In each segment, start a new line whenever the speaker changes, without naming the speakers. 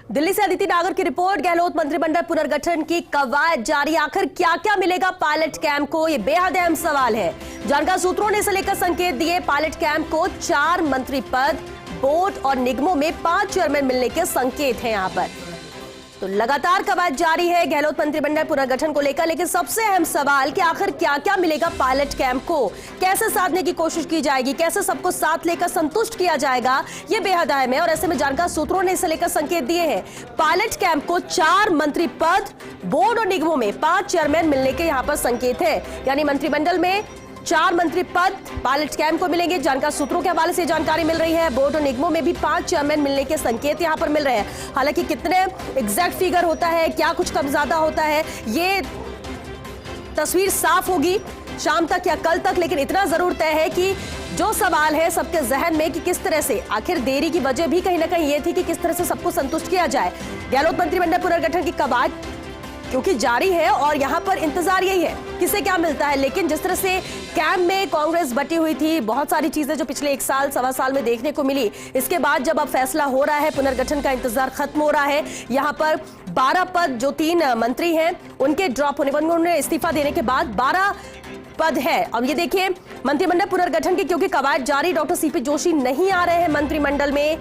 दिल्ली से अदिति नागर की रिपोर्ट। गहलोत मंत्रिमंडल पुनर्गठन की कवायद जारी, आखिर क्या क्या मिलेगा पायलट कैंप को, ये बेहद अहम सवाल है। जानकार सूत्रों ने इसे लेकर संकेत दिए। पायलट कैंप को 4 मंत्री पद, बोर्ड और निगमों में 5 चेयरमैन मिलने के संकेत हैं। यहां पर तो लगातार कवायद जारी है गहलोत मंत्रिमंडल पुनर्गठन को लेकर, लेकिन सबसे अहम सवाल कि आखिर क्या क्या मिलेगा पायलट कैंप को, कैसे साधने की कोशिश की जाएगी, कैसे सबको साथ लेकर संतुष्ट किया जाएगा, ये बेहद अहम है। और ऐसे में जानकार सूत्रों ने इसे लेकर संकेत दिए हैं। पायलट कैंप को 4 मंत्री पद, बोर्ड और निगमों में 5 चेयरमैन मिलने के यहां पर संकेत है। यानी मंत्रिमंडल में 4 मंत्री पद पायलट कैंप को मिलेंगे। जानकार सूत्रों के हवाले से जानकारी मिल रही है। बोर्ड और निगमों में भी 5 चेयरमैन मिलने के संकेत यहां पर मिल रहे हैं। हालांकि कितने एग्जैक्ट फिगर होता है, क्या कुछ कम ज्यादा होता है, ये तस्वीर साफ होगी शाम तक या कल तक। लेकिन इतना जरूर तय है कि जो सवाल है सबके जहन में कि किस तरह से, आखिर देरी की वजह भी कहीं ना कहीं ये थी कि किस तरह से सबको संतुष्ट किया जाए। गहलोत मंत्रिमंडल पुनर्गठन की कवायद क्योंकि जारी है और यहां पर इंतजार यही है किसे क्या मिलता है। लेकिन जिस तरह से कैंप में कांग्रेस बटी हुई थी, बहुत सारी चीजें जो पिछले 1 साल सवा साल में देखने को मिली, इसके बाद जब अब फैसला हो रहा है, पुनर्गठन का इंतजार खत्म हो रहा है। यहां पर 12 पद, जो 3 मंत्री हैं उनके ड्रॉप होने पर, उन्होंने इस्तीफा देने के बाद 12 पद है। अब ये देखिए मंत्रिमंडल पुनर्गठन की क्योंकि कवायद जारी, डॉक्टर सीपी जोशी नहीं आ रहे हैं मंत्रिमंडल में,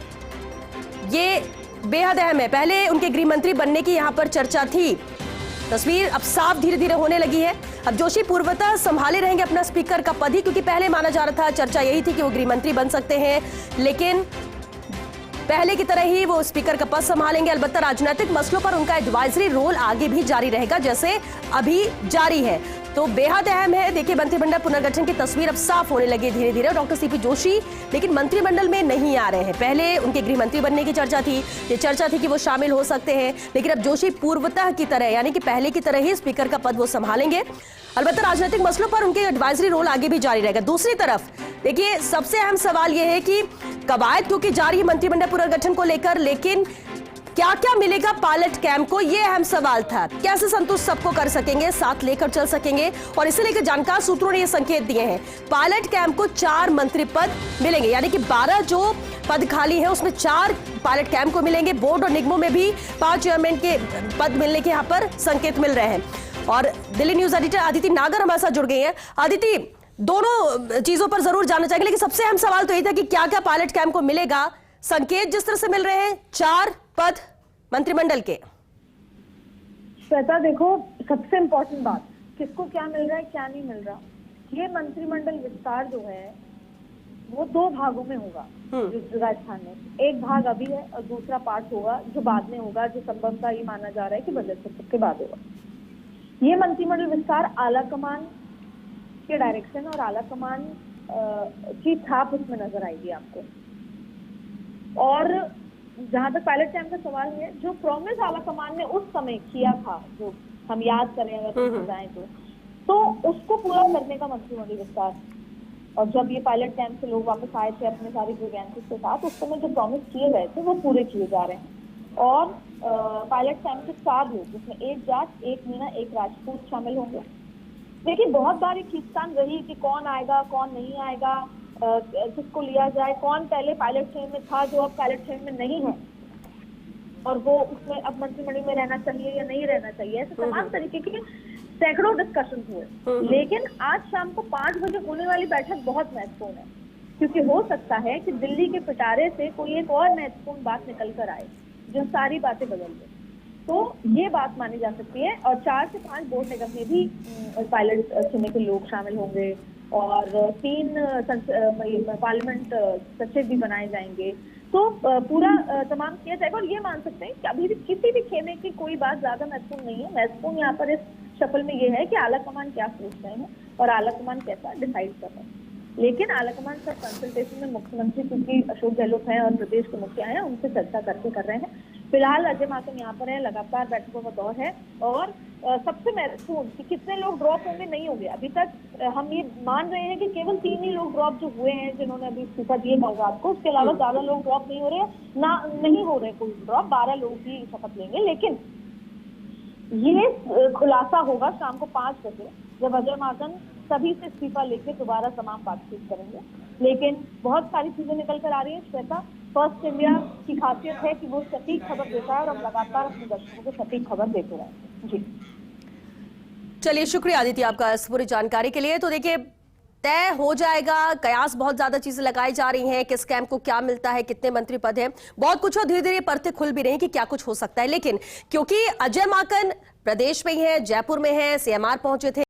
ये बेहद अहम है। पहले उनके गृह मंत्री बनने की यहां पर चर्चा थी, तस्वीर अब साफ धीरे धीरे होने लगी है। अब जोशी पूर्वतः संभाले रहेंगे अपना स्पीकर का पद ही, क्योंकि पहले माना जा रहा था, चर्चा यही थी कि वो गृह मंत्री बन सकते हैं, लेकिन पहले की तरह ही वो स्पीकर का पद संभालेंगे। अलबत्ता राजनीतिक मसलों पर उनका एडवाइजरी रोल आगे भी जारी रहेगा जैसे अभी जारी है। तो बेहद अहम है। देखिए मंत्रिमंडल पुनर्गठन की तस्वीर अब साफ होने लगी धीरे धीरे। डॉक्टर सीपी जोशी लेकिन मंत्रिमंडल में नहीं आ रहे हैं। पहले उनके गृह मंत्री बनने की चर्चा थी, ये चर्चा थी कि वो शामिल हो सकते हैं, लेकिन अब जोशी पूर्वतः की तरह यानी कि पहले की तरह ही स्पीकर का पद वो संभालेंगे। अलबत्ता राजनीतिक मसलों पर उनके एडवाइजरी रोल आगे भी जारी रहेगा। दूसरी तरफ देखिए सबसे अहम सवाल यह है कि कवायद क्योंकि जारी है मंत्रिमंडल पुनर्गठन को लेकर, लेकिन क्या क्या मिलेगा पायलट कैंप को, यह अहम सवाल था। कैसे संतुष्ट सबको कर सकेंगे, साथ लेकर चल सकेंगे, और इसे लेकर जानकार सूत्रों ने यह संकेत दिए हैं। पायलट कैंप को 4 मंत्री पद मिलेंगे, यानी कि 12 जो पद खाली है उसमें 4 पायलट कैंप को मिलेंगे। बोर्ड और निगमों में भी 5 चेयरमैन के पद मिलने के यहाँ पर संकेत मिल रहे हैं। और दिल्ली न्यूज एडिटर अदिति नागर हमारे साथ जुड़ गई है। अदिति, दोनों चीजों पर जरूर जानना चाहेंगे, लेकिन सबसे अहम सवाल तो यही था कि क्या क्या पायलट कैंप को मिलेगा। संकेत जिस तरह से मिल रहे हैं 4 पद मंत्रिमंडल के।
श्वेता देखो, सबसे इंपॉर्टेंट बात, किसको क्या मिल रहा है क्या नहीं मिल रहा। ये मंत्रिमंडल विस्तार जो है वो 2 भागों में होगा राजस्थान में। एक भाग अभी है और दूसरा पार्ट होगा जो बाद में होगा, जो संभवतः ये माना जा रहा है कि बजट सत्र के बाद होगा। ये मंत्रिमंडल विस्तार आला कमान के डायरेक्शन और आला कमान की छाप उसमें नजर आएगी आपको। और जहां तक पायलट कैंप का सवाल है, जो प्रॉमिस आला कमान ने उस समय किया था, जो हम याद करें अगर जाए तो उसको पूरा करने का मंत्रिमंडल विस्तार। और जब ये पायलट कैंप से लोग वापस आए थे अपने सारी ग्रीवेंसेस के साथ, उस समय जो प्रॉमिस किए गए थे वो पूरे किए जा रहे हैं। और पायलट कैंप के 4 लोग, जिसमें 1 जाट, 1 मीणा, 1 राजपूत शामिल होंगे। देखिए बहुत बार खींचतान रही कि कौन आएगा कौन नहीं आएगा, किसको लिया जाए, कौन पहले पायलट चेन में था जो अब पायलट चेन में नहीं है और वो उसमें अब मंत्रिमंडल में रहना चाहिए या नहीं रहना चाहिए। ऐसे तमाम तरीके के सैकड़ों डिस्कशन हुए। लेकिन आज शाम को 5 बजे होने वाली बैठक बहुत महत्वपूर्ण है, क्योंकि हो सकता है कि दिल्ली के पिटारे से कोई एक और महत्वपूर्ण बात निकल कर आए जो सारी बातें बदल दे। तो ये बात मानी जा सकती है। और 4 से 5 बोर्ड निगम में भी पायलट चुने के लोग शामिल होंगे और 3 पार्लियामेंट सचिव भी बनाए जाएंगे। तो पूरा तमाम किया जाएगा। और ये मान सकते हैं कि अभी भी किसी भी खेमे की कोई बात ज्यादा महत्वपूर्ण नहीं है। महत्वपूर्ण यहाँ पर इस शफल में ये है कि आला कमान क्या सोच रहे हैं और आला कमान कैसा डिसाइड कर रहे हैं। लेकिन आला कमान सब कंसल्टेशन में मुख्यमंत्री, क्योंकि अशोक गहलोत हैं और प्रदेश के मुखिया हैं, उनसे चर्चा करके कर रहे हैं। फिलहाल अजय माकन यहाँ पर है, लगातार बैठकों का दौर है। और सबसे महत्वपूर्ण कि कितने लोग ड्रॉप होंगे नहीं होंगे। अभी तक हम ये मान रहे हैं कि केवल 3 ही लोग ड्रॉप जो हुए हैं जिन्होंने अभी इस्तीफा दिए कागजात को, उसके अलावा ज्यादा लोग ड्रॉप नहीं हो रहे हैं, नहीं हो रहे कोई ड्रॉप। 12 लोग ही शपथ लेंगे। लेकिन ये खुलासा होगा शाम को 5 बजे, जब अजय माकन सभी से इस्तीफा लेके दोबारा तमाम बातचीत करेंगे। लेकिन बहुत सारी चीजें निकल कर आ रही है श्वेता। फर्स्ट इंडिया की खासियत है कि वो सटीक खबर देता है और हम लगातार अपने दर्शकों को सटीक खबर देते रहे। जी
चलिए, शुक्रिया आदित्य आपका इस पूरी जानकारी के लिए। तो देखिए, तय हो जाएगा, कयास बहुत ज्यादा चीजें लगाई जा रही हैं, किस कैंप को क्या मिलता है, कितने मंत्री पद हैं, बहुत कुछ, और धीरे धीरे परतें खुल भी रही हैं कि क्या कुछ हो सकता है। लेकिन क्योंकि अजय माकन प्रदेश में ही है, जयपुर में है, सीएमआर पहुंचे थे,